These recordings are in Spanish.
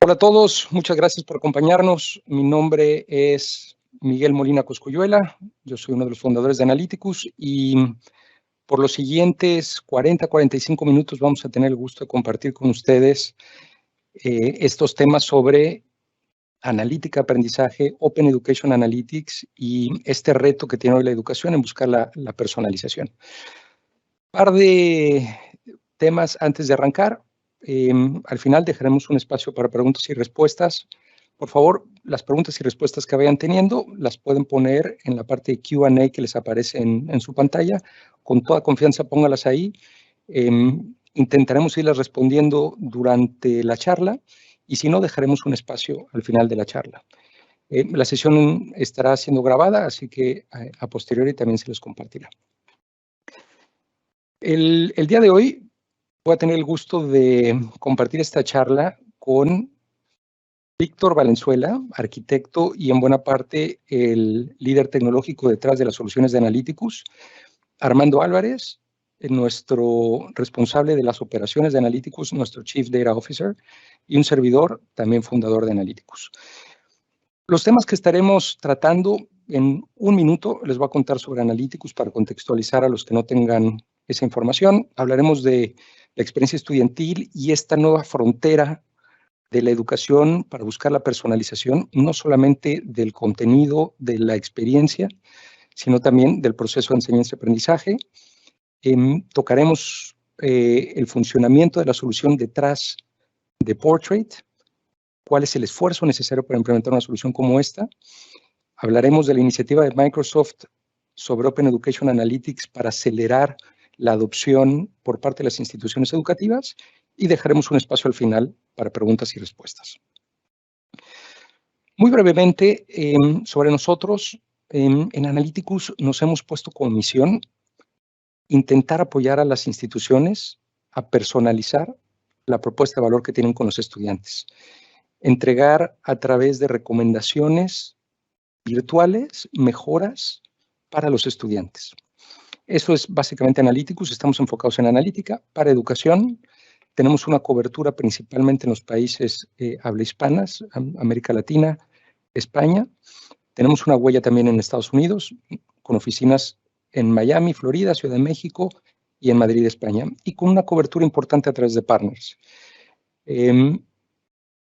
Hola a todos, muchas gracias por acompañarnos. Mi nombre es Miguel Molina Cosculluela, yo soy uno de los fundadores de Analyticus y por los siguientes 40-45 minutos vamos a tener el gusto de compartir con ustedes estos temas sobre analítica, aprendizaje, Open Education Analytics y este reto que tiene hoy la educación en buscar la personalización. Un par de temas antes de arrancar. Al final dejaremos un espacio para preguntas y respuestas. Por favor, las preguntas y respuestas que vayan teniendo las pueden poner en la parte de Q&A que les aparece en su pantalla. Con toda confianza póngalas ahí. Intentaremos irlas respondiendo durante la charla y si no, dejaremos un espacio al final de la charla. La sesión estará siendo grabada, así que a posteriori también se les compartirá. El día de hoy voy a tener el gusto de compartir esta charla con Víctor Valenzuela, arquitecto y en buena parte el líder tecnológico detrás de las soluciones de Analyticus, Armando Álvarez, nuestro responsable de las operaciones de Analyticus, nuestro Chief Data Officer, y un servidor, también fundador de Analyticus. Los temas que estaremos tratando en un minuto, les voy a contar sobre Analyticus para contextualizar a los que no tengan esa información. Hablaremos de la experiencia estudiantil y esta nueva frontera de la educación para buscar la personalización, no solamente del contenido, de la experiencia, sino también del proceso de enseñanza y aprendizaje. Tocaremos el funcionamiento de la solución detrás de Portrait, cuál es el esfuerzo necesario para implementar una solución como esta. Hablaremos de la iniciativa de Microsoft sobre Open Education Analytics para acelerar la adopción por parte de las instituciones educativas y dejaremos un espacio al final para preguntas y respuestas. Muy brevemente, sobre nosotros, en Analyticus nos hemos puesto como misión intentar apoyar a las instituciones a personalizar la propuesta de valor que tienen con los estudiantes. Entregar a través de recomendaciones virtuales, mejoras para los estudiantes. Eso es básicamente Analyticus, estamos enfocados en analítica para educación. Tenemos una cobertura principalmente en los países habla hispanas, América Latina, España. Tenemos una huella también en Estados Unidos, con oficinas en Miami, Florida, Ciudad de México y en Madrid, España, y con una cobertura importante a través de partners. En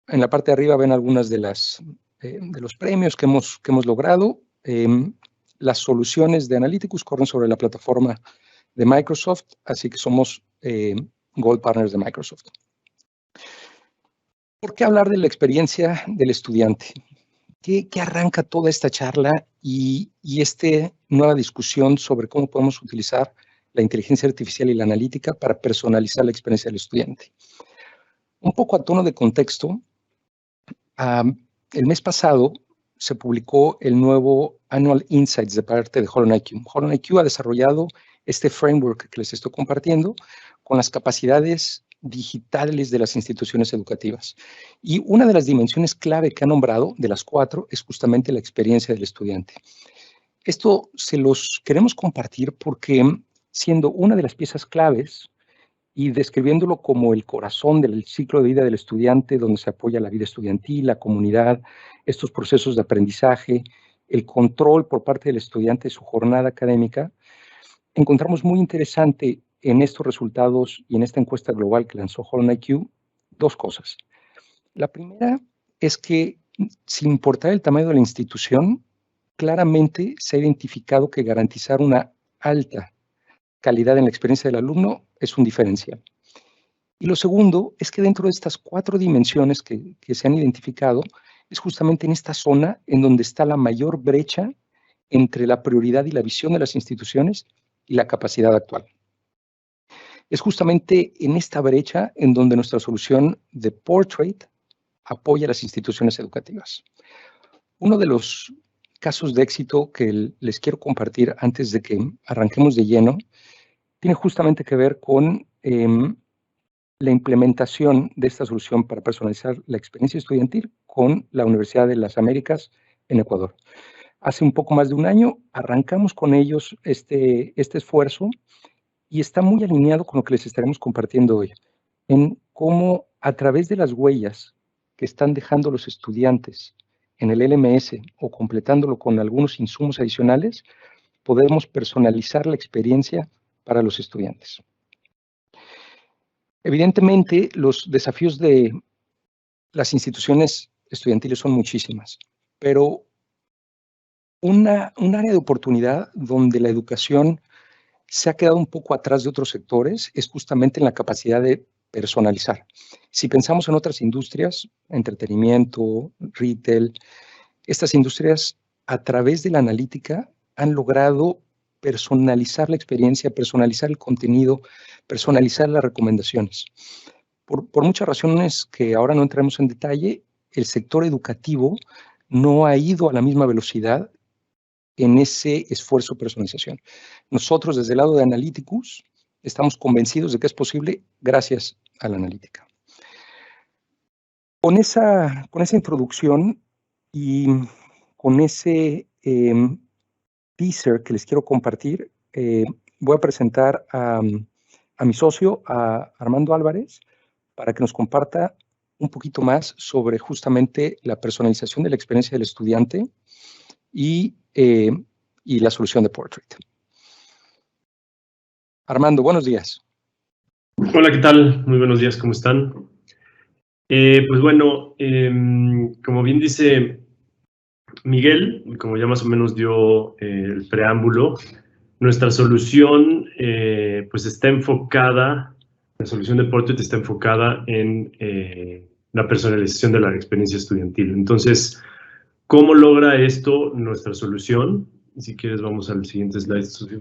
la parte de arriba ven algunas de los premios que hemos logrado. Las soluciones de Analyticus corren sobre la plataforma de Microsoft, así que somos Gold Partners de Microsoft. ¿Por qué hablar de la experiencia del estudiante? ¿Qué arranca toda esta charla y esta nueva discusión sobre cómo podemos utilizar la inteligencia artificial y la analítica para personalizar la experiencia del estudiante? Un poco a tono de contexto, el mes pasado se publicó el nuevo Annual Insights de parte de HolonIQ. HolonIQ ha desarrollado este framework que les estoy compartiendo con las capacidades digitales de las instituciones educativas. Y una de las dimensiones clave que ha nombrado, de las 4, es justamente la experiencia del estudiante. Esto se los queremos compartir porque, siendo una de las piezas claves y describiéndolo como el corazón del ciclo de vida del estudiante, donde se apoya la vida estudiantil, la comunidad, estos procesos de aprendizaje, el control por parte del estudiante de su jornada académica, encontramos muy interesante en estos resultados y en esta encuesta global que lanzó HolonIQ 2 cosas. La primera es que, sin importar el tamaño de la institución, claramente se ha identificado que garantizar una alta calidad en la experiencia del alumno es un diferencial. Y lo segundo es que dentro de estas 4 dimensiones que se han identificado, es justamente en esta zona en donde está la mayor brecha entre la prioridad y la visión de las instituciones y la capacidad actual. Es justamente en esta brecha en donde nuestra solución de Portrait apoya a las instituciones educativas. Uno de los casos de éxito que les quiero compartir antes de que arranquemos de lleno tiene justamente que ver con la implementación de esta solución para personalizar la experiencia estudiantil con la Universidad de las Américas en Ecuador. Hace un poco más de un año arrancamos con ellos este esfuerzo y está muy alineado con lo que les estaremos compartiendo hoy, en cómo a través de las huellas que están dejando los estudiantes en el LMS o completándolo con algunos insumos adicionales, podemos personalizar la experiencia para los estudiantes. Evidentemente, los desafíos de las instituciones estudiantiles son muchísimas, pero un área de oportunidad donde la educación se ha quedado un poco atrás de otros sectores es justamente en la capacidad de personalizar. Si pensamos en otras industrias, entretenimiento, retail, estas industrias a través de la analítica han logrado personalizar la experiencia, personalizar el contenido, personalizar las recomendaciones. Por muchas razones que ahora no entremos en detalle, el sector educativo no ha ido a la misma velocidad en ese esfuerzo de personalización. Nosotros, desde el lado de Analyticus, estamos convencidos de que es posible gracias a la analítica. Con esa introducción y con ese teaser que les quiero compartir, voy a presentar a mi socio, a Armando Álvarez, para que nos comparta un poquito más sobre justamente la personalización de la experiencia del estudiante y la solución de Portrait. Armando, buenos días. Hola, ¿qué tal? Muy buenos días, ¿cómo están? Pues bueno, como bien dice Miguel, como ya más o menos dio el preámbulo, nuestra solución pues está enfocada, la solución de Portrait está enfocada en la personalización de la experiencia estudiantil. Entonces, ¿cómo logra esto nuestra solución? Si quieres, vamos al siguiente slide.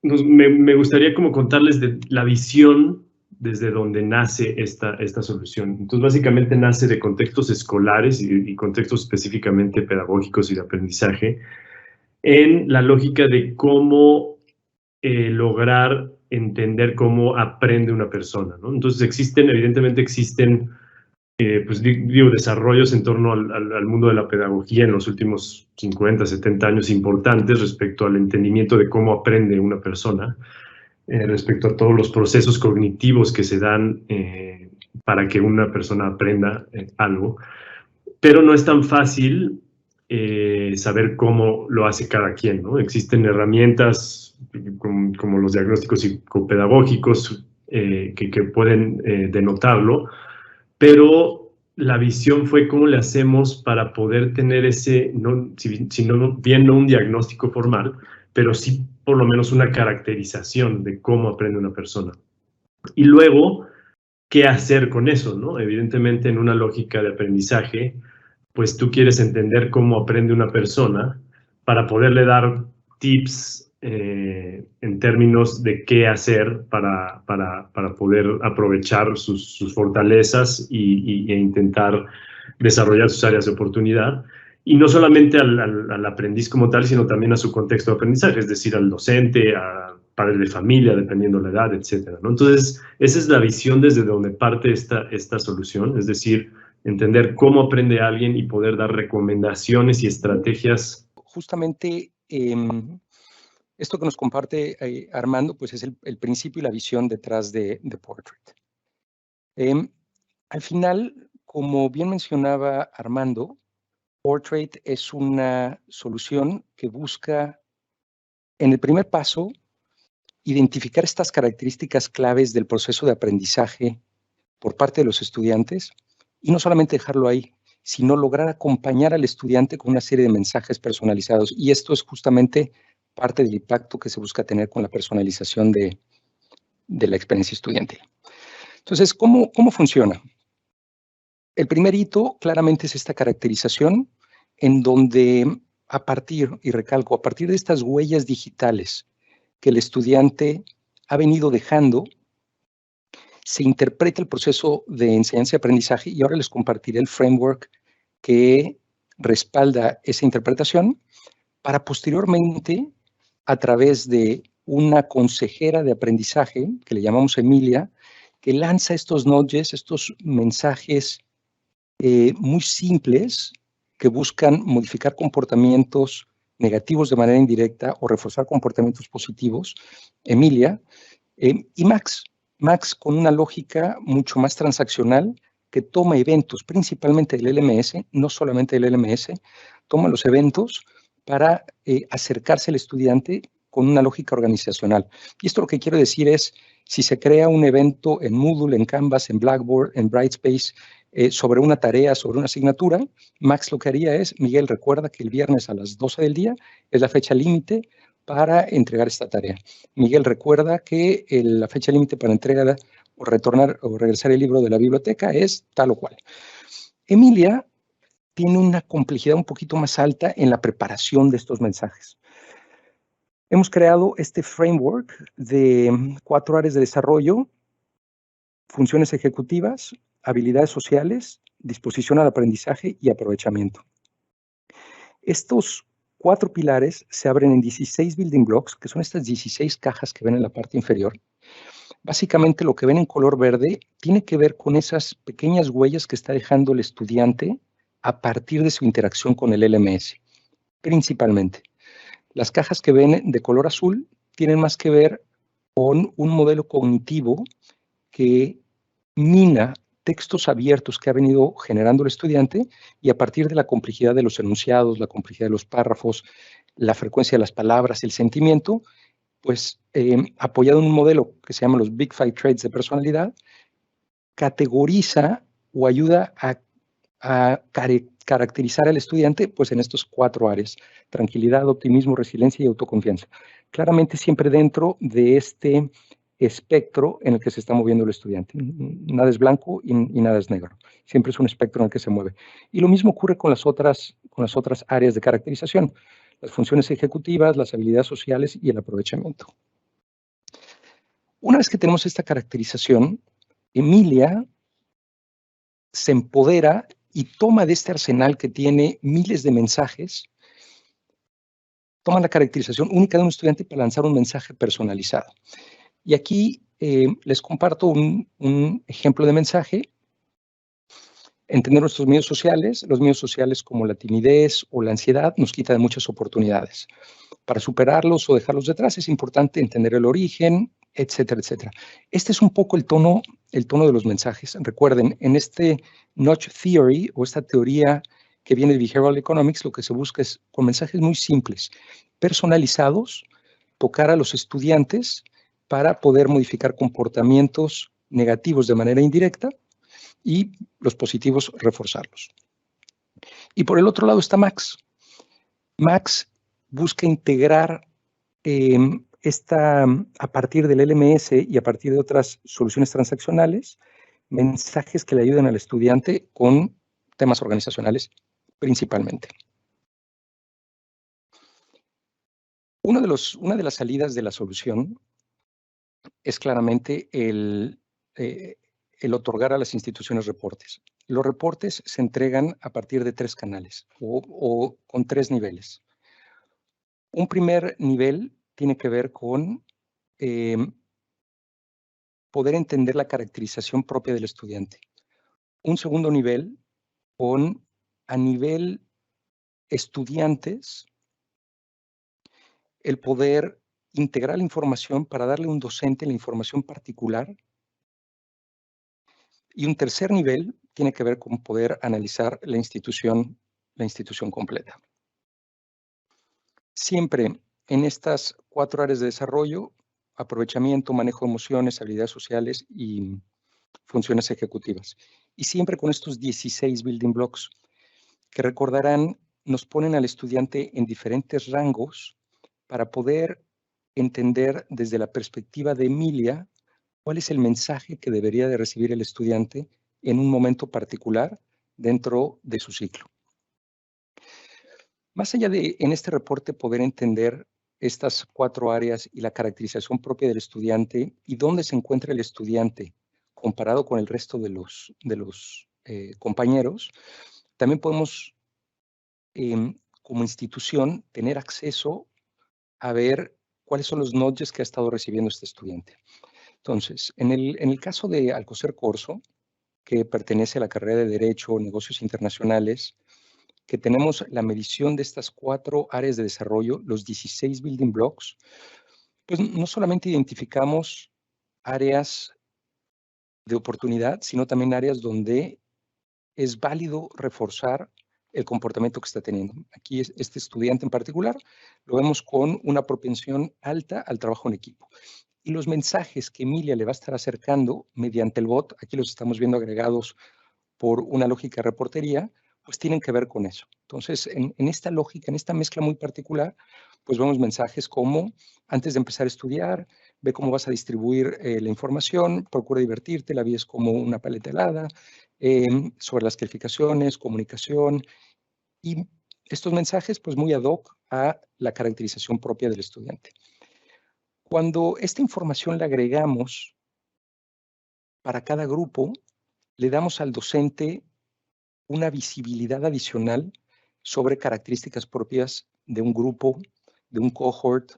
Me gustaría como contarles de la visión desde donde nace esta solución. Entonces, básicamente nace de contextos escolares y contextos específicamente pedagógicos y de aprendizaje, en la lógica de cómo lograr entender cómo aprende una persona, ¿no? Entonces, evidentemente existen pues digo, desarrollos en torno al mundo de la pedagogía en los últimos 50, 70 años importantes respecto al entendimiento de cómo aprende una persona, respecto a todos los procesos cognitivos que se dan para que una persona aprenda algo, pero no es tan fácil saber cómo lo hace cada quien, ¿no? Existen herramientas como los diagnósticos psicopedagógicos que pueden denotarlo, pero la visión fue cómo le hacemos para poder tener ese, bien no un diagnóstico formal, pero sí por lo menos una caracterización de cómo aprende una persona. Y luego, ¿qué hacer con eso, no? Evidentemente, en una lógica de aprendizaje, pues tú quieres entender cómo aprende una persona para poderle dar tips en términos de qué hacer para poder aprovechar sus fortalezas e intentar desarrollar sus áreas de oportunidad. Y no solamente al aprendiz como tal, sino también a su contexto de aprendizaje, es decir, al docente, a padres de familia, dependiendo la edad, etcétera, ¿no? Entonces, esa es la visión desde donde parte esta solución, es decir, entender cómo aprende alguien y poder dar recomendaciones y estrategias. Justamente esto que nos comparte Armando, pues es el principio y la visión detrás de Portrait. Al final, como bien mencionaba Armando, Portrait es una solución que busca, en el primer paso, identificar estas características claves del proceso de aprendizaje por parte de los estudiantes y no solamente dejarlo ahí, sino lograr acompañar al estudiante con una serie de mensajes personalizados. Y esto es justamente parte del impacto que se busca tener con la personalización de la experiencia estudiantil. Entonces, ¿cómo funciona? El primer hito claramente es esta caracterización en donde a partir de estas huellas digitales que el estudiante ha venido dejando, se interpreta el proceso de enseñanza y aprendizaje y ahora les compartiré el framework que respalda esa interpretación para posteriormente, a través de una consejera de aprendizaje que le llamamos Emilia, que lanza estos nudges, estos mensajes muy simples que buscan modificar comportamientos negativos de manera indirecta o reforzar comportamientos positivos, Emilia, y Max con una lógica mucho más transaccional que toma eventos principalmente del LMS, no solamente del LMS, toma los eventos para acercarse al estudiante con una lógica organizacional. Y esto lo que quiero decir es, si se crea un evento en Moodle, en Canvas, en Blackboard, en Brightspace, sobre una tarea, sobre una asignatura, Max lo que haría es, Miguel, recuerda que el viernes a las 12 del día es la fecha límite para entregar esta tarea. Miguel, recuerda que la fecha límite para entregar o retornar o regresar el libro de la biblioteca es tal o cual. Emilia tiene una complejidad un poquito más alta en la preparación de estos mensajes. Hemos creado este framework de 4 áreas de desarrollo: funciones ejecutivas, habilidades sociales, disposición al aprendizaje y aprovechamiento. Estos 4 pilares se abren en 16 building blocks, que son estas 16 cajas que ven en la parte inferior. Básicamente lo que ven en color verde tiene que ver con esas pequeñas huellas que está dejando el estudiante a partir de su interacción con el LMS, principalmente. Las cajas que ven de color azul tienen más que ver con un modelo cognitivo que mina textos abiertos que ha venido generando el estudiante, y a partir de la complejidad de los enunciados, la complejidad de los párrafos, la frecuencia de las palabras, el sentimiento, pues apoyado en un modelo que se llama los Big Five Traits de personalidad, categoriza o ayuda a caracterizar al estudiante pues en estos 4 áreas: tranquilidad, optimismo, resiliencia y autoconfianza. Claramente siempre dentro de este espectro en el que se está moviendo el estudiante. Nada es blanco y nada es negro. Siempre es un espectro en el que se mueve. Y lo mismo ocurre con las otras áreas de caracterización: las funciones ejecutivas, las habilidades sociales y el aprovechamiento. Una vez que tenemos esta caracterización, Emilia se empodera y toma de este arsenal que tiene miles de mensajes, toma la caracterización única de un estudiante para lanzar un mensaje personalizado. Y aquí les comparto un ejemplo de mensaje. Entender nuestros miedos sociales. Los miedos sociales, como la timidez o la ansiedad, nos quita de muchas oportunidades. Para superarlos o dejarlos detrás es importante entender el origen, etcétera, etcétera. Este es un poco el tono de los mensajes. Recuerden, en este Notch Theory, o esta teoría que viene de Behavioral Economics, lo que se busca es, con mensajes muy simples, personalizados, tocar a los estudiantes para poder modificar comportamientos negativos de manera indirecta y los positivos reforzarlos. Y por el otro lado está Max. Max busca integrar a partir del LMS y a partir de otras soluciones transaccionales, mensajes que le ayuden al estudiante con temas organizacionales principalmente. Una de las salidas de la solución es claramente el otorgar a las instituciones reportes. Los reportes se entregan a partir de 3 canales o con 3 niveles. Un primer nivel tiene que ver con poder entender la caracterización propia del estudiante. Un segundo nivel a nivel estudiantes, el poder integrar la información para darle a un docente la información particular. Y un tercer nivel tiene que ver con poder analizar la institución completa. Siempre en estas 4 áreas de desarrollo: aprovechamiento, manejo de emociones, habilidades sociales y funciones ejecutivas. Y siempre con estos 16 building blocks, que recordarán, nos ponen al estudiante en diferentes rangos para poder entender desde la perspectiva de Emilia cuál es el mensaje que debería de recibir el estudiante en un momento particular dentro de su ciclo. Más allá de, en este reporte, poder entender estas 4 áreas y la caracterización propia del estudiante y dónde se encuentra el estudiante comparado con el resto de los compañeros, también podemos, como institución, tener acceso a ver cuáles son los nudges que ha estado recibiendo este estudiante. Entonces, en el caso de Alcocer Corso, que pertenece a la carrera de Derecho o Negocios Internacionales, que tenemos la medición de estas 4 áreas de desarrollo, los 16 building blocks, pues no solamente identificamos áreas de oportunidad, sino también áreas donde es válido reforzar el comportamiento que está teniendo. Aquí este estudiante en particular lo vemos con una propensión alta al trabajo en equipo. Y los mensajes que Emilia le va a estar acercando mediante el bot, aquí los estamos viendo agregados por una lógica de reportería, pues tienen que ver con eso. Entonces, en esta lógica, en esta mezcla muy particular, pues vemos mensajes como, antes de empezar a estudiar, ve cómo vas a distribuir la información, procura divertirte, la vida es como una paleta helada, sobre las calificaciones, comunicación, y estos mensajes, pues muy ad hoc a la caracterización propia del estudiante. Cuando esta información la agregamos para cada grupo, le damos al docente una visibilidad adicional sobre características propias de un grupo, de un cohort.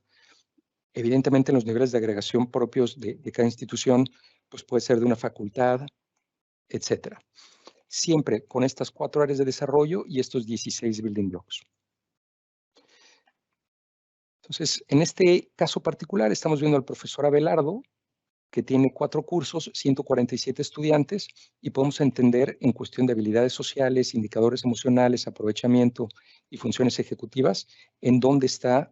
Evidentemente, en los niveles de agregación propios de cada institución, pues puede ser de una facultad, etcétera. Siempre con estas 4 áreas de desarrollo y estos 16 building blocks. Entonces, en este caso particular, estamos viendo al profesor Abelardo, que tiene 4 cursos, 147 estudiantes, y podemos entender en cuestión de habilidades sociales, indicadores emocionales, aprovechamiento y funciones ejecutivas, en dónde está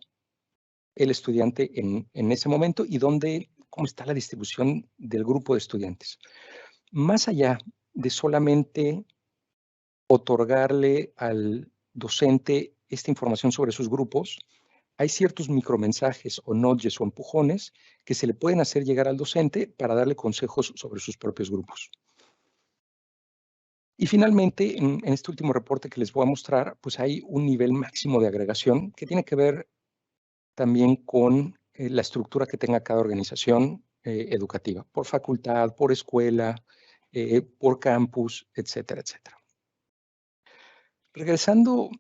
el estudiante en ese momento y cómo está la distribución del grupo de estudiantes. Más allá de solamente otorgarle al docente esta información sobre sus grupos, hay ciertos micromensajes o nudges o empujones que se le pueden hacer llegar al docente para darle consejos sobre sus propios grupos. Y finalmente, en este último reporte que les voy a mostrar, pues hay un nivel máximo de agregación que tiene que ver también con la estructura que tenga cada organización educativa, por facultad, por escuela, por campus, etcétera, etcétera. Regresando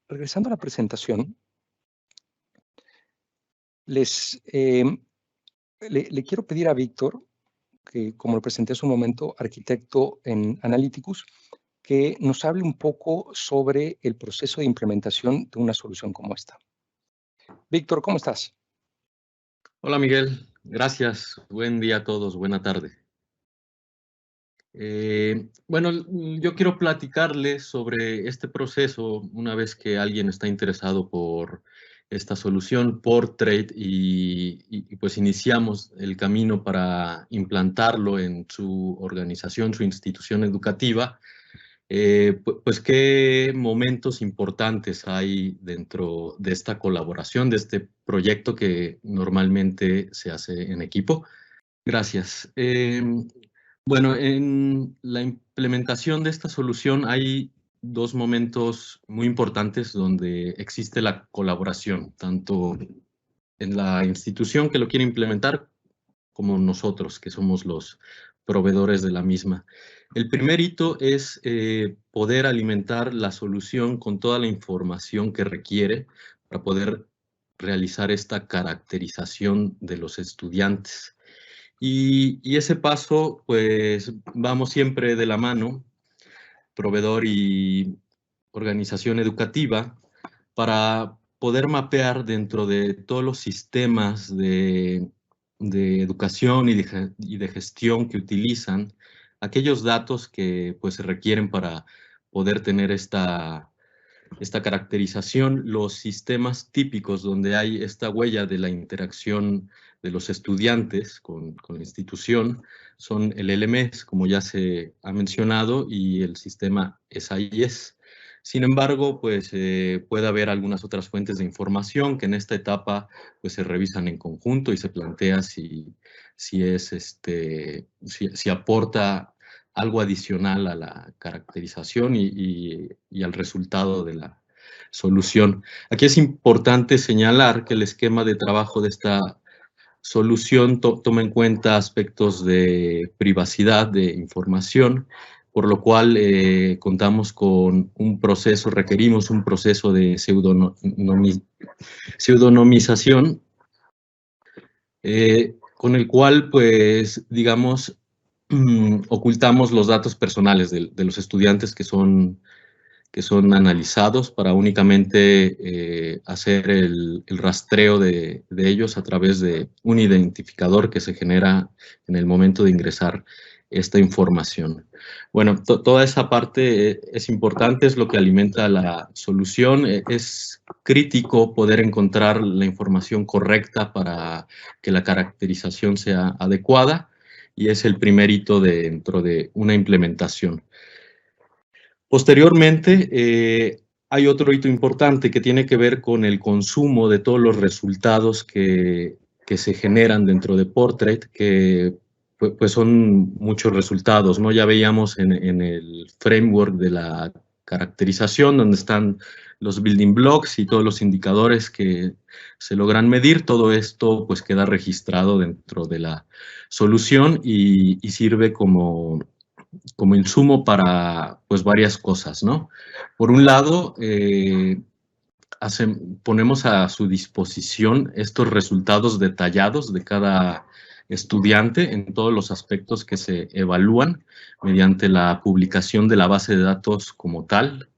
a la presentación, le quiero pedir a Víctor, que como lo presenté hace un momento, arquitecto en Analyticus, que nos hable un poco sobre el proceso de implementación de una solución como esta. Víctor, ¿cómo estás? Hola Miguel, gracias. Buen día a todos, buena tarde. Bueno, yo quiero platicarles sobre este proceso una vez que alguien está interesado por esta solución, Portrait, y pues iniciamos el camino para implantarlo en su organización, su institución educativa. Pues qué momentos importantes hay dentro de esta colaboración, de este proyecto que normalmente se hace en equipo. Gracias. Bueno, en la implementación de esta solución hay 2 momentos muy importantes donde existe la colaboración, tanto en la institución que lo quiere implementar como nosotros, que somos los proveedores de la misma. El primer hito es poder alimentar la solución con toda la información que requiere para poder realizar esta caracterización de los estudiantes. Y ese paso, pues, vamos siempre de la mano, proveedor y organización educativa, para poder mapear dentro de todos los sistemas de educación y de gestión que utilizan aquellos datos que pues se requieren para poder tener esta caracterización. Los sistemas típicos donde hay esta huella de la interacción de los estudiantes con la institución son el LMS, como ya se ha mencionado, y el sistema SIS. Sin embargo, pues puede haber algunas otras fuentes de información que en esta etapa pues se revisan en conjunto y se plantea si aporta algo adicional a la caracterización y al resultado de la solución. Aquí es importante señalar que el esquema de trabajo de esta solución toma en cuenta aspectos de privacidad de información, por lo cual contamos con requerimos un proceso de pseudonimización, con el cual, pues, digamos, ocultamos los datos personales de los estudiantes que son analizados para únicamente hacer el rastreo de ellos a través de un identificador que se genera en el momento de ingresar esta información. Bueno, toda esa parte es importante, es lo que alimenta la solución. Es crítico poder encontrar la información correcta para que la caracterización sea adecuada, y es el primer hito dentro de una implementación. Posteriormente, hay otro hito importante que tiene que ver con el consumo de todos los resultados que se generan dentro de Portrait, que pues son muchos resultados, ¿no? Ya veíamos en el framework de la caracterización, donde están los building blocks y todos los indicadores que se logran medir. Todo esto pues queda registrado dentro de la solución y sirve como insumo para pues varias cosas, ¿no? Por un lado, ponemos a su disposición estos resultados detallados de cada estudiante en todos los aspectos que se evalúan mediante la publicación de la base de datos como tal,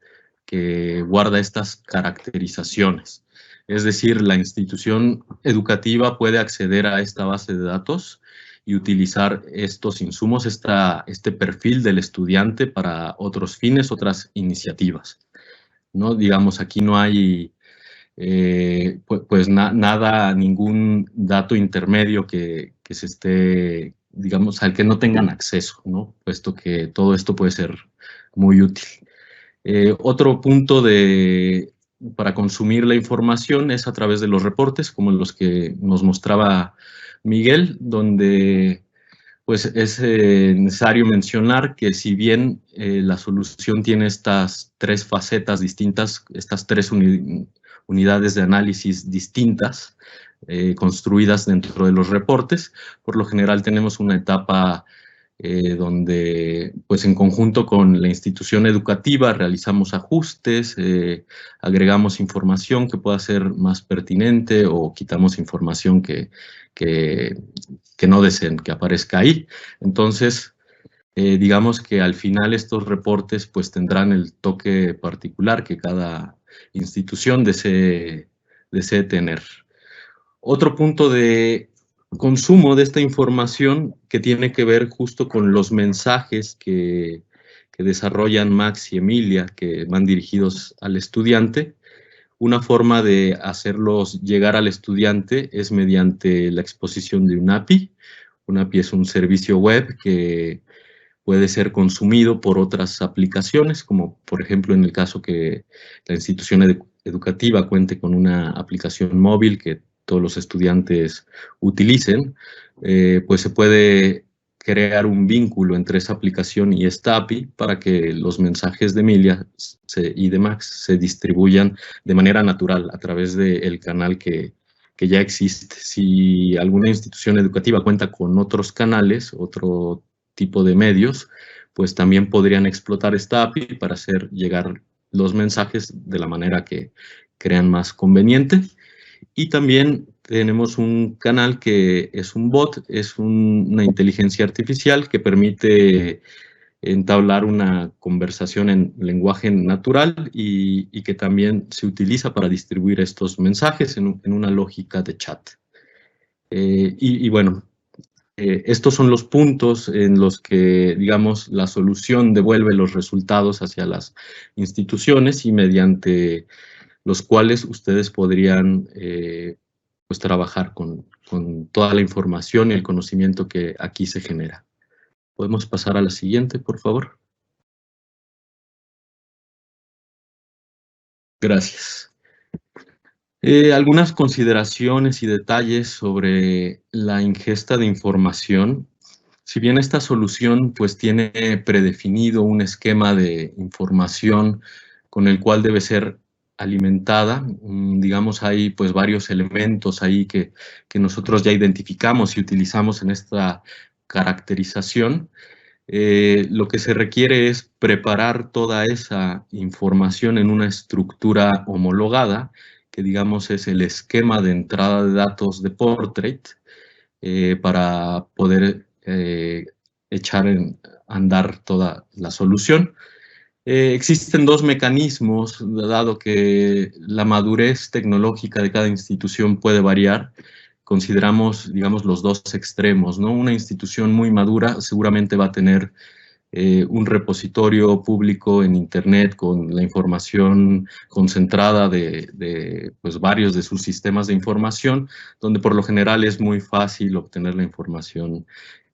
que guarda estas caracterizaciones. Es decir, la institución educativa puede acceder a esta base de datos y utilizar estos insumos, este perfil del estudiante para otros fines, otras iniciativas, ¿no? Digamos, aquí no hay nada, ningún dato intermedio que se esté, digamos, al que no tengan acceso, ¿no? Puesto que todo esto puede ser muy útil. Otro punto para consumir la información es a través de los reportes, como los que nos mostraba Miguel, donde pues es necesario mencionar que si bien la solución tiene estas tres facetas distintas, estas tres unidades de análisis distintas, construidas dentro de los reportes, por lo general tenemos una etapa donde pues en conjunto con la institución educativa realizamos ajustes, agregamos información que pueda ser más pertinente o quitamos información que no deseen que aparezca ahí. Entonces, digamos que al final estos reportes pues tendrán el toque particular que cada institución desee tener. Otro punto de consumo de esta información que tiene que ver justo con los mensajes que desarrollan Max y Emilia, que van dirigidos al estudiante. Una forma de hacerlos llegar al estudiante es mediante la exposición de un API. Un API es un servicio web que puede ser consumido por otras aplicaciones, como por ejemplo en el caso que la institución educativa cuente con una aplicación móvil que todos los estudiantes utilicen, pues se puede crear un vínculo entre esa aplicación y esta API para que los mensajes de Emilia y de Max se distribuyan de manera natural a través del canal que ya existe. Si alguna institución educativa cuenta con otros canales, otro tipo de medios, pues también podrían explotar esta API para hacer llegar los mensajes de la manera que crean más conveniente. Y también tenemos un canal que es un bot, es una inteligencia artificial que permite entablar una conversación en lenguaje natural y que también se utiliza para distribuir estos mensajes en una lógica de chat. Bueno, estos son los puntos en los que, digamos, la solución devuelve los resultados hacia las instituciones y mediante los cuales ustedes podrían pues trabajar con toda la información y el conocimiento que aquí se genera. ¿Podemos pasar a la siguiente, por favor? Gracias. Algunas consideraciones y detalles sobre la ingesta de información. Si bien esta solución pues tiene predefinido un esquema de información con el cual debe ser alimentada, digamos, hay pues varios elementos ahí que nosotros ya identificamos y utilizamos en esta caracterización. Lo que se requiere es preparar toda esa información en una estructura homologada, que digamos es el esquema de entrada de datos de Portrait, para poder echar a andar toda la solución. Existen dos mecanismos, dado que la madurez tecnológica de cada institución puede variar, consideramos, digamos, los dos extremos, ¿no? Una institución muy madura seguramente va a tener un repositorio público en Internet con la información concentrada de pues, varios de sus sistemas de información, donde por lo general es muy fácil obtener la información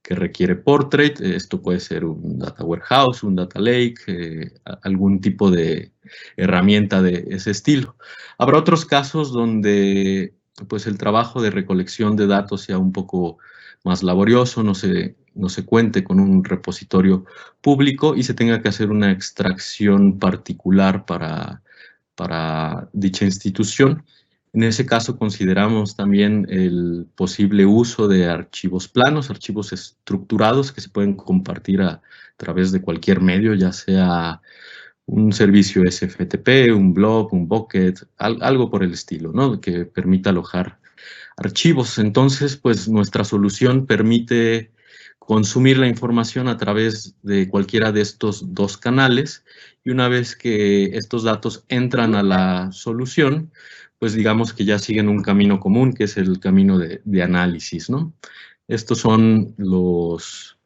que requiere Portrait. Esto puede ser un data warehouse, un data lake, algún tipo de herramienta de ese estilo. Habrá otros casos donde pues, el trabajo de recolección de datos sea un poco más laborioso, no se cuente con un repositorio público y se tenga que hacer una extracción particular para dicha institución. En ese caso consideramos también el posible uso de archivos planos, archivos estructurados que se pueden compartir a través de cualquier medio, ya sea un servicio SFTP, un blob, un bucket, algo por el estilo, ¿no? Que permita alojar archivos. Entonces, pues nuestra solución permite consumir la información a través de cualquiera de estos dos canales y una vez que estos datos entran a la solución, pues digamos que ya siguen un camino común, que es el camino de análisis, ¿no? Estos son los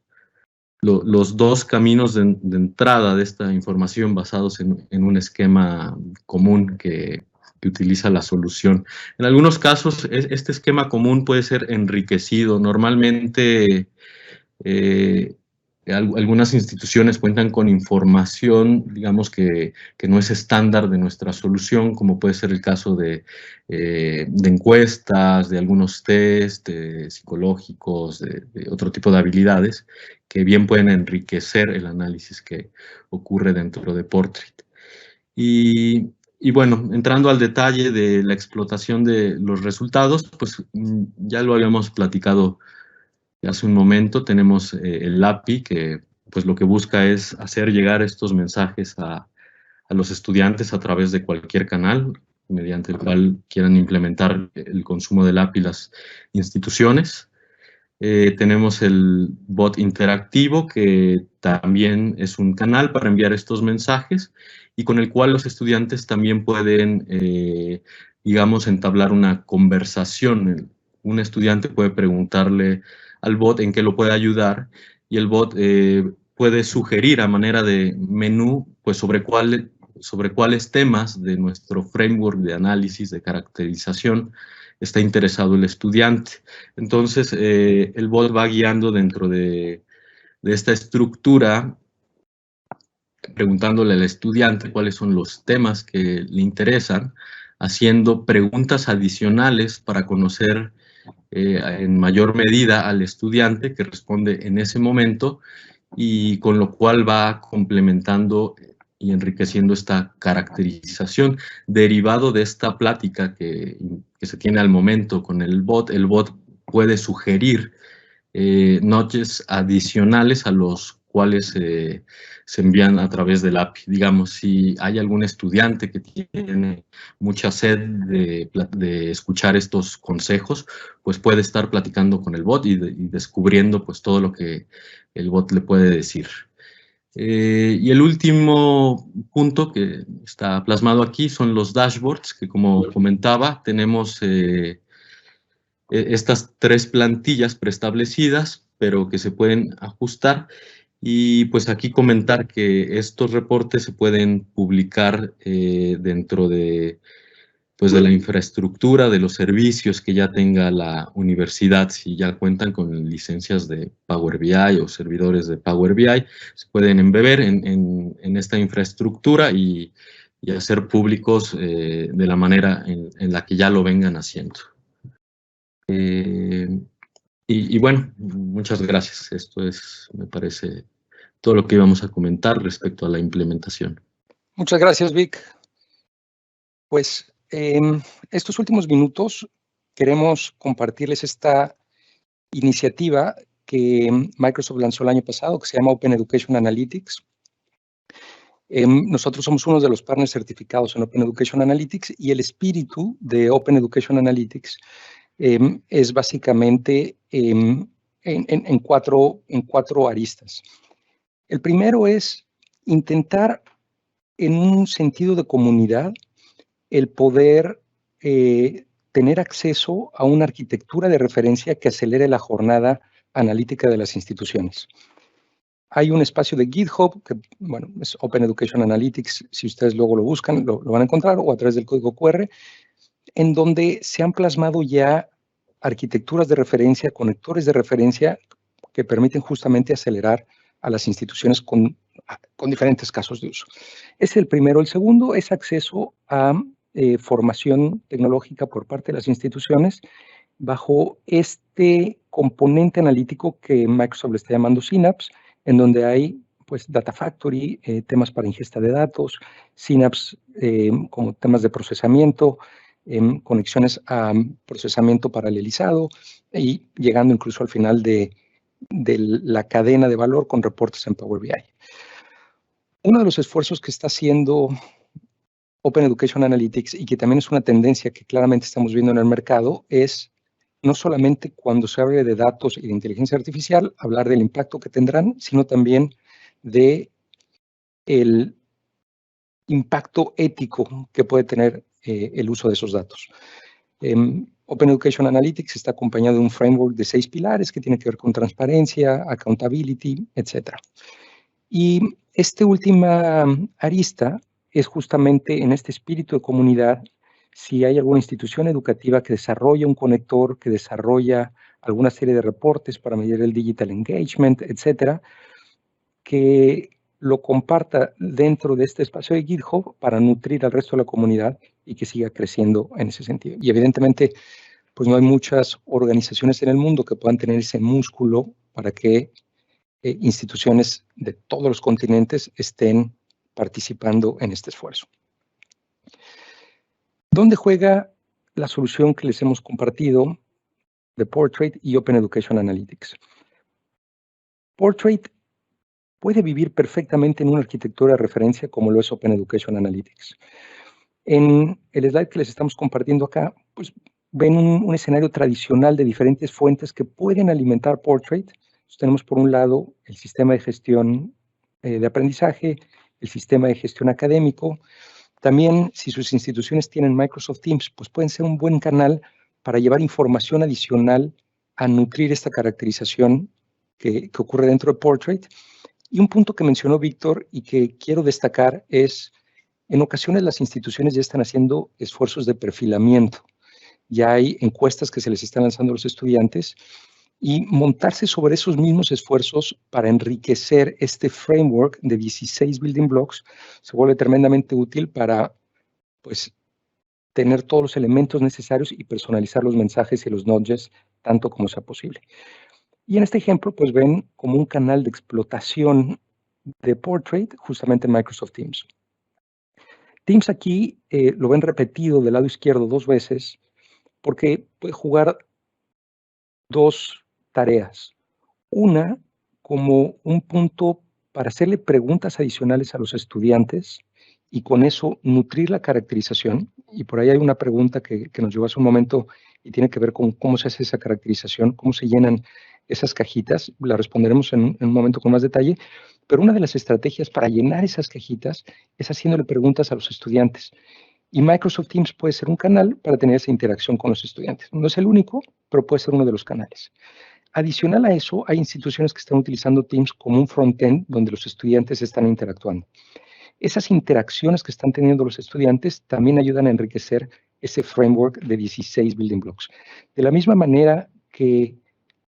dos caminos de entrada de esta información basados en un esquema común que utiliza la solución. En algunos casos, este esquema común puede ser enriquecido. Normalmente, algunas instituciones cuentan con información, digamos, que no es estándar de nuestra solución, como puede ser el caso de encuestas, de algunos test psicológicos, de otro tipo de habilidades, que bien pueden enriquecer el análisis que ocurre dentro de Portrait. Y bueno, entrando al detalle de la explotación de los resultados, pues ya lo habíamos platicado hace un momento. Tenemos el API que pues lo que busca es hacer llegar estos mensajes a los estudiantes a través de cualquier canal mediante el cual quieran implementar el consumo del API las instituciones. Tenemos el bot interactivo, que también es un canal para enviar estos mensajes y con el cual los estudiantes también pueden, digamos, entablar una conversación. Un estudiante puede preguntarle al bot en qué lo puede ayudar y el bot puede sugerir a manera de menú pues sobre cuáles temas de nuestro framework de análisis, de caracterización, está interesado el estudiante. Entonces, el bot va guiando dentro de esta estructura, preguntándole al estudiante cuáles son los temas que le interesan, haciendo preguntas adicionales para conocer en mayor medida al estudiante que responde en ese momento y con lo cual va complementando y enriqueciendo esta caracterización. Derivado de esta plática que se tiene al momento con el bot puede sugerir notches adicionales a los cuales se envían a través del API. Digamos, si hay algún estudiante que tiene mucha sed de escuchar estos consejos, pues puede estar platicando con el bot y descubriendo pues todo lo que el bot le puede decir. Y el último punto que está plasmado aquí son los dashboards, que como comentaba, tenemos estas tres plantillas preestablecidas, pero que se pueden ajustar. Y pues aquí comentar que estos reportes se pueden publicar dentro de la infraestructura, de los servicios que ya tenga la universidad. Si ya cuentan con licencias de Power BI o servidores de Power BI, se pueden embeber en esta infraestructura y hacer públicos de la manera en la que ya lo vengan haciendo. Y bueno, muchas gracias. Esto es, me parece, todo lo que íbamos a comentar respecto a la implementación. Muchas gracias, Vic. Pues estos últimos minutos queremos compartirles esta iniciativa que Microsoft lanzó el año pasado, que se llama Open Education Analytics. Nosotros somos uno de los partners certificados en Open Education Analytics y el espíritu de Open Education Analytics es básicamente en cuatro aristas. El primero es intentar, en un sentido de comunidad, el poder tener acceso a una arquitectura de referencia que acelere la jornada analítica de las instituciones. Hay un espacio de GitHub, que bueno, es Open Education Analytics, si ustedes luego lo buscan, lo van a encontrar, o a través del código QR, en donde se han plasmado ya arquitecturas de referencia, conectores de referencia que permiten justamente acelerar a las instituciones con diferentes casos de uso. Ese es el primero. El segundo es acceso a formación tecnológica por parte de las instituciones bajo este componente analítico que Microsoft le está llamando Synapse, en donde hay pues Data Factory, temas para ingesta de datos, Synapse como temas de procesamiento, conexiones a procesamiento paralelizado y llegando incluso al final de la cadena de valor con reportes en Power BI. Uno de los esfuerzos que está haciendo Open Education Analytics y que también es una tendencia que claramente estamos viendo en el mercado es no solamente cuando se habla de datos y de inteligencia artificial, hablar del impacto que tendrán, sino también de el impacto ético que puede tener el uso de esos datos. Open Education Analytics está acompañado de un framework de 6 pilares que tiene que ver con transparencia, accountability, etc. Y esta última arista es justamente en este espíritu de comunidad. Si hay alguna institución educativa que desarrolla un conector, que desarrolla alguna serie de reportes para medir el digital engagement, etcétera, que lo comparta dentro de este espacio de GitHub para nutrir al resto de la comunidad y que siga creciendo en ese sentido. Y evidentemente, pues no hay muchas organizaciones en el mundo que puedan tener ese músculo para que instituciones de todos los continentes estén participando en este esfuerzo. ¿Dónde juega la solución que les hemos compartido de Portrait y Open Education Analytics? Portrait puede vivir perfectamente en una arquitectura de referencia como lo es Open Education Analytics. En el slide que les estamos compartiendo acá, pues ven un escenario tradicional de diferentes fuentes que pueden alimentar Portrait. Entonces, tenemos por un lado el sistema de gestión de aprendizaje, el sistema de gestión académico. También, si sus instituciones tienen Microsoft Teams, pues pueden ser un buen canal para llevar información adicional a nutrir esta caracterización que ocurre dentro de Portrait. Y un punto que mencionó Víctor y que quiero destacar es, en ocasiones las instituciones ya están haciendo esfuerzos de perfilamiento. Ya hay encuestas que se les están lanzando a los estudiantes y montarse sobre esos mismos esfuerzos para enriquecer este framework de 16 building blocks se vuelve tremendamente útil para, pues, tener todos los elementos necesarios y personalizar los mensajes y los nudges tanto como sea posible. Y en este ejemplo, pues ven como un canal de explotación de Portrait justamente en Microsoft Teams. Teams aquí lo ven repetido del lado izquierdo 2 veces porque puede jugar 2 tareas. Una, como un punto para hacerle preguntas adicionales a los estudiantes y con eso nutrir la caracterización. Y por ahí hay una pregunta que nos llevó hace un momento y tiene que ver con cómo se hace esa caracterización, cómo se llenan esas cajitas. La responderemos en un momento con más detalle. Pero una de las estrategias para llenar esas cajitas es haciéndole preguntas a los estudiantes. Y Microsoft Teams puede ser un canal para tener esa interacción con los estudiantes. No es el único, pero puede ser uno de los canales. Adicional a eso, hay instituciones que están utilizando Teams como un frontend donde los estudiantes están interactuando. Esas interacciones que están teniendo los estudiantes también ayudan a enriquecer ese framework de 16 building blocks. De la misma manera que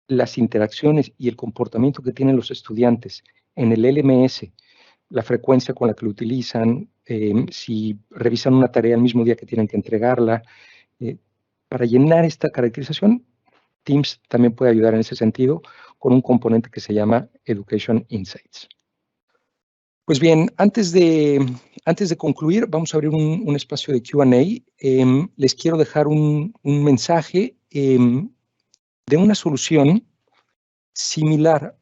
las interacciones y el comportamiento que tienen los estudiantes en el LMS, la frecuencia con la que lo utilizan, si revisan una tarea el mismo día que tienen que entregarla, para llenar esta caracterización, Teams también puede ayudar en ese sentido con un componente que se llama Education Insights. Pues bien, antes de concluir, vamos a abrir un espacio de Q&A. Les quiero dejar un mensaje de una solución similar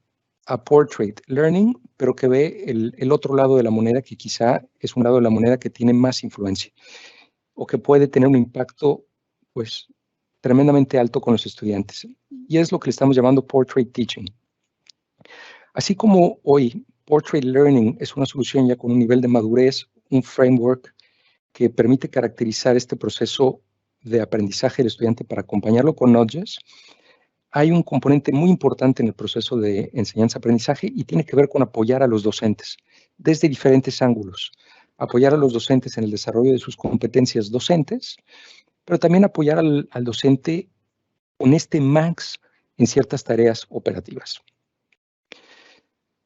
a Portrait Learning, pero que ve el otro lado de la moneda, que quizá es un lado de la moneda que tiene más influencia o que puede tener un impacto, pues, tremendamente alto con los estudiantes. Y es lo que le estamos llamando Portrait Teaching. Así como hoy Portrait Learning es una solución ya con un nivel de madurez, un framework que permite caracterizar este proceso de aprendizaje del estudiante para acompañarlo con nudges, hay un componente muy importante en el proceso de enseñanza-aprendizaje y tiene que ver con apoyar a los docentes desde diferentes ángulos. Apoyar a los docentes en el desarrollo de sus competencias docentes, pero también apoyar al docente con este max en ciertas tareas operativas.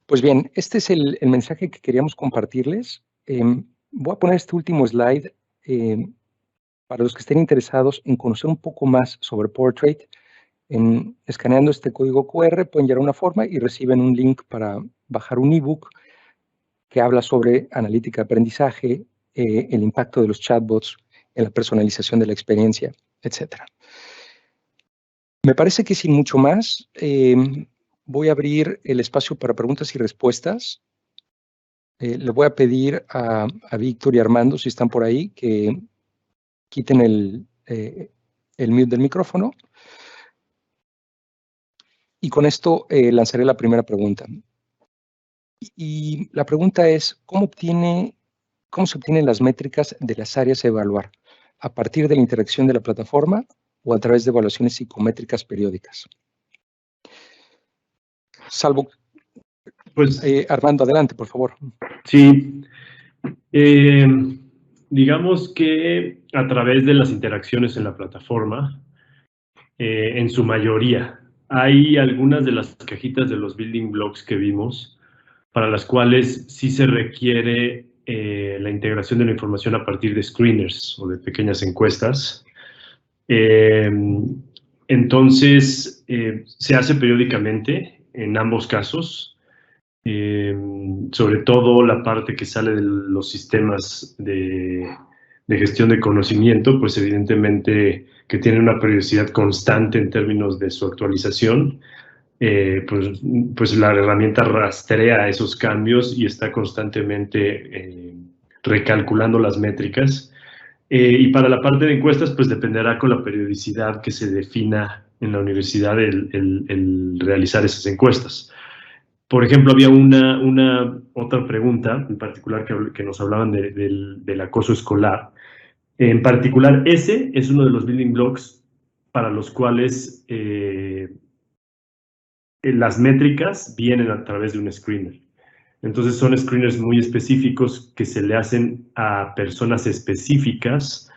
Pues bien, este es el mensaje que queríamos compartirles. Voy a poner este último slide para los que estén interesados en conocer un poco más sobre Portrait. Escaneando este código QR pueden llenar una forma y reciben un link para bajar un ebook que habla sobre analítica de aprendizaje, el impacto de los chatbots en la personalización de la experiencia, etc. Me parece que sin mucho más, voy a abrir el espacio para preguntas y respuestas. Le voy a pedir a Víctor y Armando, si están por ahí, que quiten el mute del micrófono. Y con esto lanzaré la primera pregunta. Y la pregunta es, ¿cómo se obtienen las métricas de las áreas a evaluar? ¿A partir de la interacción de la plataforma o a través de evaluaciones psicométricas periódicas? Salvo, Pues, Armando, adelante, por favor. sí. Digamos que a través de las interacciones en la plataforma, en su mayoría, hay algunas de las cajitas de los building blocks que vimos para las cuales sí se requiere la integración de la información a partir de screeners o de pequeñas encuestas. Entonces, se hace periódicamente en ambos casos, sobre todo la parte que sale de los sistemas de gestión de conocimiento, pues evidentemente que tiene una periodicidad constante en términos de su actualización. Pues la herramienta rastrea esos cambios y está constantemente recalculando las métricas. Y para la parte de encuestas, pues dependerá con la periodicidad que se defina en la universidad el realizar esas encuestas. Por ejemplo, había una otra pregunta en particular que nos hablaban del acoso escolar. En particular, ese es uno de los building blocks para los cuales las métricas vienen a través de un screener. Entonces son screeners muy específicos que se le hacen a personas específicas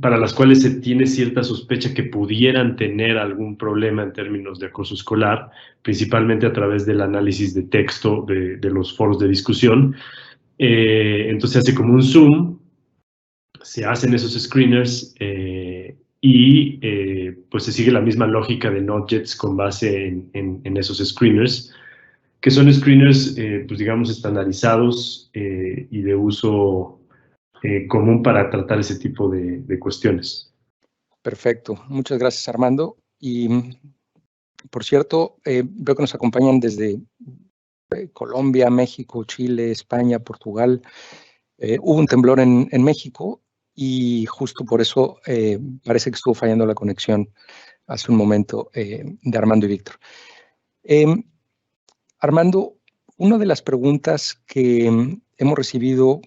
para las cuales se tiene cierta sospecha que pudieran tener algún problema en términos de acoso escolar, principalmente a través del análisis de texto de los foros de discusión. Entonces se hace como un zoom, se hacen esos screeners y pues se sigue la misma lógica de Node.js con base en esos screeners, que son screeners, pues digamos, estandarizados y de uso común para tratar ese tipo de cuestiones. Perfecto. Muchas gracias, Armando. Y, por cierto, veo que nos acompañan desde Colombia, México, Chile, España, Portugal. Hubo un temblor en México y justo por eso parece que estuvo fallando la conexión hace un momento de Armando y Víctor. Armando, una de las preguntas que hemos recibido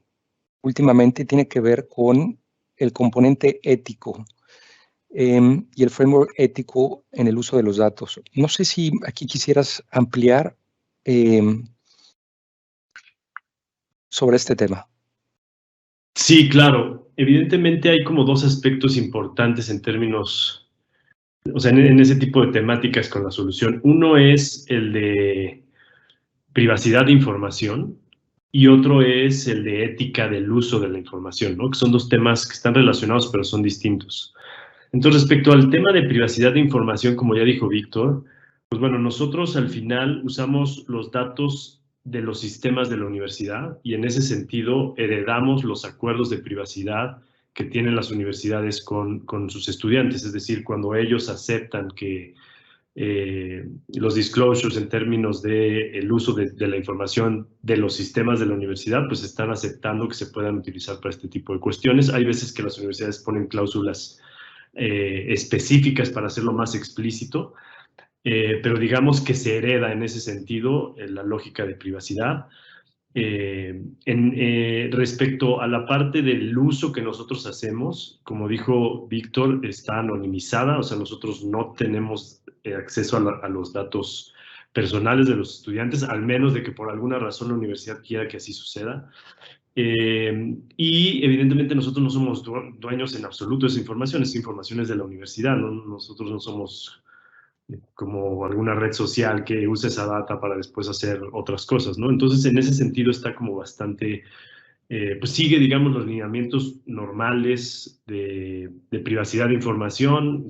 últimamente tiene que ver con el componente ético y el framework ético en el uso de los datos. No sé si aquí quisieras ampliar sobre este tema. Sí, claro. Evidentemente hay como dos aspectos importantes en términos, o sea, en ese tipo de temáticas con la solución. Uno es el de privacidad de información y otro es el de ética del uso de la información, ¿no? Que son dos temas que están relacionados pero son distintos. Entonces, respecto al tema de privacidad de información, como ya dijo Víctor, pues bueno, nosotros al final usamos los datos de los sistemas de la universidad y en ese sentido heredamos los acuerdos de privacidad que tienen las universidades con sus estudiantes, es decir, cuando ellos aceptan que los disclosures en términos del uso de la información de los sistemas de la universidad, pues están aceptando que se puedan utilizar para este tipo de cuestiones. Hay veces que las universidades ponen cláusulas específicas para hacerlo más explícito, pero digamos que se hereda en ese sentido la lógica de privacidad. Respecto a la parte del uso que nosotros hacemos, como dijo Víctor, está anonimizada, o sea, nosotros no tenemos acceso a los datos personales de los estudiantes, al menos de que por alguna razón la universidad quiera que así suceda. Y evidentemente nosotros no somos dueños en absoluto de esa información es de la universidad, ¿no? Nosotros no somos como alguna red social que use esa data para después hacer otras cosas, ¿no? Entonces, en ese sentido está como bastante, pues sigue, digamos, los lineamientos normales de privacidad de información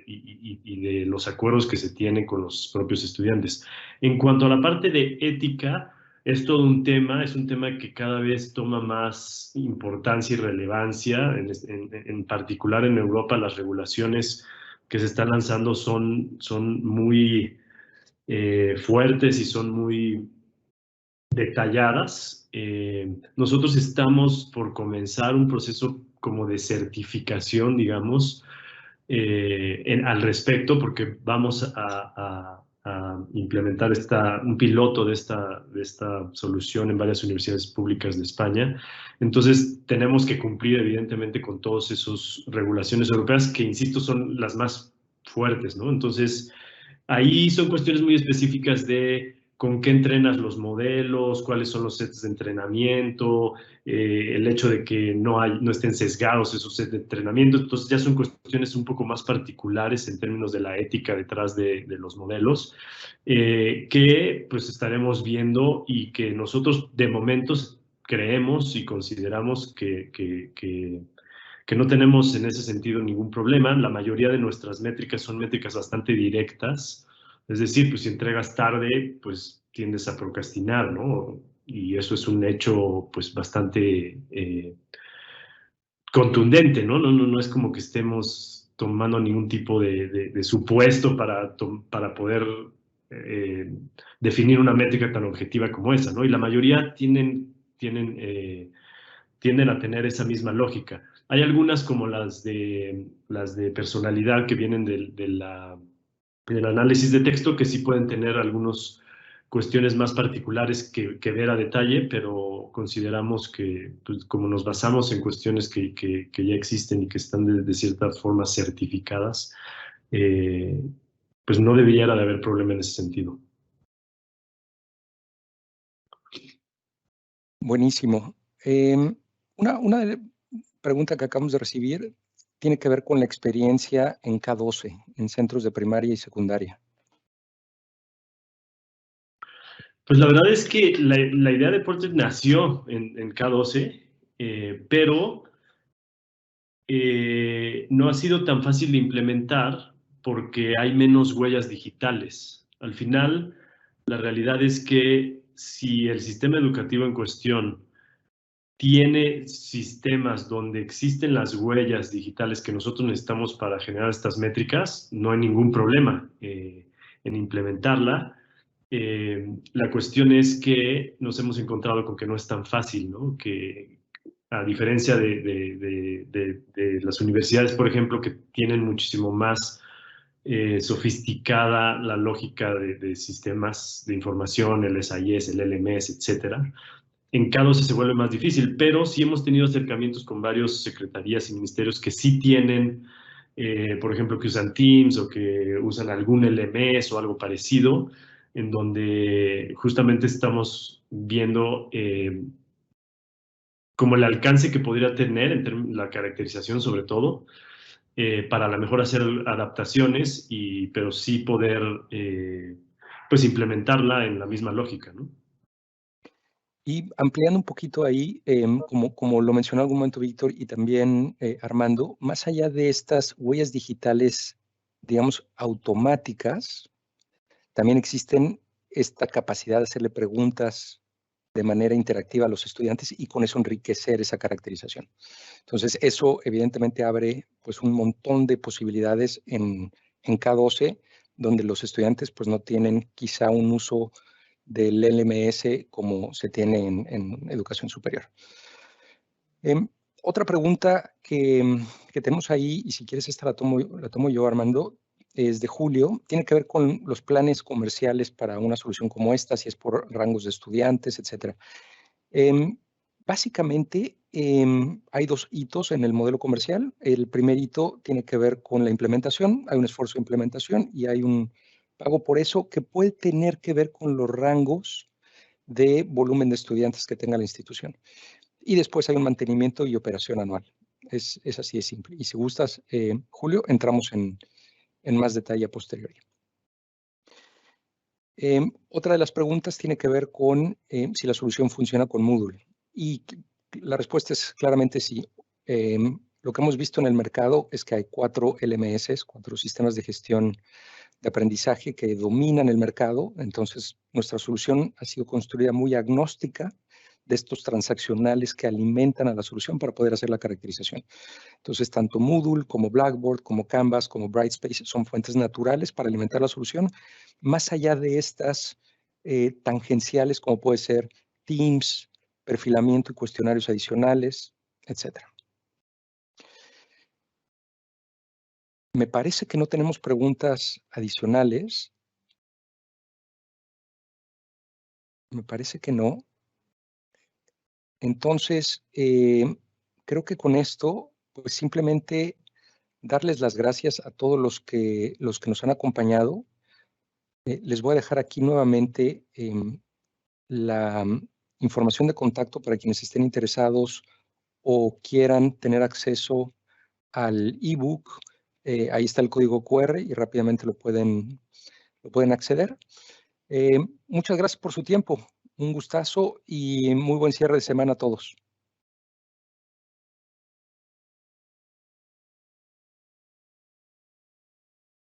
y de los acuerdos que se tienen con los propios estudiantes. En cuanto a la parte de ética, es todo un tema, es un tema que cada vez toma más importancia y relevancia, en particular en Europa las regulaciones que se están lanzando son muy fuertes y son muy detalladas. Nosotros estamos por comenzar un proceso como de certificación, digamos, al respecto, porque vamos a implementar un piloto de esta solución en varias universidades públicas de España. Entonces, tenemos que cumplir, evidentemente, con todas esas regulaciones europeas que, insisto, son las más fuertes, ¿no? Entonces, ahí son cuestiones muy específicas de con qué entrenas los modelos, cuáles son los sets de entrenamiento, el hecho de que no estén sesgados esos sets de entrenamiento. Entonces ya son cuestiones un poco más particulares en términos de la ética detrás de los modelos, que pues estaremos viendo y que nosotros de momento creemos y consideramos que no tenemos en ese sentido ningún problema. La mayoría de nuestras métricas son métricas bastante directas. Es decir, pues si entregas tarde, pues tiendes a procrastinar, ¿no? Y eso es un hecho, pues bastante contundente, ¿no? No es como que estemos tomando ningún tipo de supuesto para poder definir una métrica tan objetiva como esa, ¿no? Y la mayoría tienden a tener esa misma lógica. Hay algunas como las de personalidad que vienen del análisis de texto que sí pueden tener algunas cuestiones más particulares que ver a detalle, pero consideramos que pues, como nos basamos en cuestiones que ya existen y que están de cierta forma certificadas, pues no debería de haber problema en ese sentido. Buenísimo. Una pregunta que acabamos de recibir tiene que ver con la experiencia en K12, en centros de primaria y secundaria. Pues la verdad es que la idea de Portrait nació en K12, pero no ha sido tan fácil de implementar porque hay menos huellas digitales. Al final, la realidad es que si el sistema educativo en cuestión tiene sistemas donde existen las huellas digitales que nosotros necesitamos para generar estas métricas, no hay ningún problema en implementarla. La cuestión es que nos hemos encontrado con que no es tan fácil, ¿no? Que a diferencia de las universidades, por ejemplo, que tienen muchísimo más sofisticada la lógica de sistemas de información, el SIS, el LMS, etcétera. En K12 se vuelve más difícil, pero sí hemos tenido acercamientos con varias secretarías y ministerios que sí tienen, por ejemplo, que usan Teams o que usan algún LMS o algo parecido, en donde justamente estamos viendo como el alcance que podría tener en la caracterización sobre todo, para a lo mejor hacer adaptaciones, pero sí poder pues implementarla en la misma lógica, ¿no? Y ampliando un poquito ahí, como lo mencionó en algún momento Víctor y también Armando, más allá de estas huellas digitales, digamos, automáticas, también existen esta capacidad de hacerle preguntas de manera interactiva a los estudiantes y con eso enriquecer esa caracterización. Entonces, eso evidentemente abre pues un montón de posibilidades en K12, donde los estudiantes pues no tienen quizá un uso del LMS como se tiene en educación superior. Otra pregunta que tenemos ahí, y si quieres esta la tomo yo, Armando, es de julio, tiene que ver con los planes comerciales para una solución como esta, si es por rangos de estudiantes, etc. Básicamente, hay dos hitos en el modelo comercial. El primer hito tiene que ver con la implementación. Hay un esfuerzo de implementación y hay un pago por eso que puede tener que ver con los rangos de volumen de estudiantes que tenga la institución. Y después hay un mantenimiento y operación anual. Es así de simple. Y si gustas, Julio, entramos en más detalle a posteriori. Otra de las preguntas tiene que ver con si la solución funciona con Moodle. Y la respuesta es claramente sí. Lo que hemos visto en el mercado es que hay 4 LMS, 4 sistemas de gestión de aprendizaje que dominan el mercado. Entonces, nuestra solución ha sido construida muy agnóstica de estos transaccionales que alimentan a la solución para poder hacer la caracterización. Entonces, tanto Moodle como Blackboard, como Canvas, como Brightspace son fuentes naturales para alimentar la solución, más allá de estas tangenciales como puede ser Teams, perfilamiento y cuestionarios adicionales, etc. Me parece que no tenemos preguntas adicionales. Me parece que no. Entonces, creo que con esto, pues simplemente darles las gracias a todos los que nos han acompañado. Les voy a dejar aquí nuevamente la información de contacto para quienes estén interesados o quieran tener acceso al ebook. Ahí está el código QR y rápidamente lo pueden acceder. Muchas gracias por su tiempo. Un gustazo y muy buen cierre de semana a todos.